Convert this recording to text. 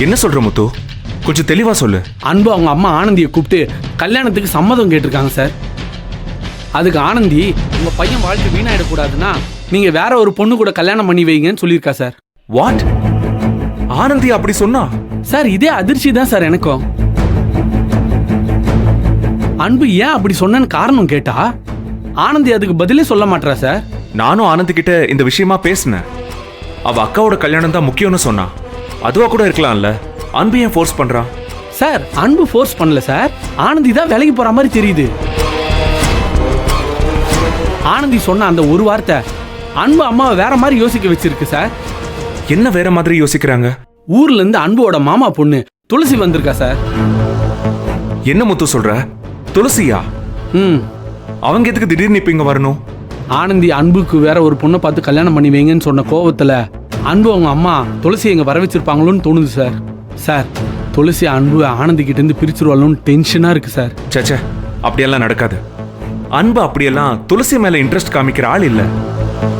என்ன சொல்ற முத்து? கொஞ்சம் தெளிவா சொல்லு. அன்பு அவங்க அம்மா ஆனந்தியை கூப்பிட்டு கல்யாணத்துக்கு சம்மதம் கேட்டிருக்காங்க சார். அதுக்கு ஆனந்தி உங்க பையன் வாழ்க்கை வீணாயிடக்கூடாதுன்னா நீங்க வேற ஒரு பொண்ணு கூட கல்யாணம் பண்ணி வைங்கன்னு சொல்லியிருக்கா சார். வாட்? ஆனந்தி அப்படி சொன்னா? சார் இதே அதிர்ச்சி தான் சார் எனக்கும். அன்பு ஏன் அப்படி சொன்னேன்னு காரணம் கேட்டா ஆனந்தி அதுக்கு பதிலே சொல்ல மாட்டா சார். நானும் ஆனந்தி கிட்ட இந்த விஷயமா பேசினேன். அவ அக்காவோட கல்யாணம் தான் முக்கியம்னு சொன்னா. அதுவா கூட இருக்கலாம்ல. அன்பு ஏன் ஃபோர்ஸ் பண்றா? சார் அன்பு ஃபோர்ஸ் பண்ணல சார். ஆனந்தி தான் வேலைக்கு போற மாதிரி தெரியுது. ஆனந்தி சொன்ன அந்த ஒரு வார்த்தை அன்பு அம்மாவை வேற மாதிரி யோசிக்க வச்சிருக்கு சார். என்ன வேற மாதிரி யோசிக்கிறாங்க? ஊர்ல இருந்து அன்புவோட மாமா பொண்ணு துளசி வந்திருக்கா சார். என்ன முத்து சொல்ற? துளசியா? அவங்க எதுக்கு திடீர்னு இப்ப இங்க வரணும்? ஆனந்தி அன்புக்கு வேற ஒரு பொண்ணை பார்த்து கல்யாணம் பண்ணி வைங்கன்னு சொன்ன கோவத்துல அன்பு அவங்க அம்மா துளசி எங்க வர வச்சிருப்பாங்களோன்னு தோணுது சார். சார் துளசி அன்பு ஆனந்தி கிட்ட இருந்து பிரிச்சிருவாளோன்னு டென்ஷனா இருக்கு சார். சச்சே, அப்படியெல்லாம் நடக்காது. அன்பு அப்படியெல்லாம் துளசி மேல இன்ட்ரெஸ்ட் காமிக்கிற ஆள் இல்ல.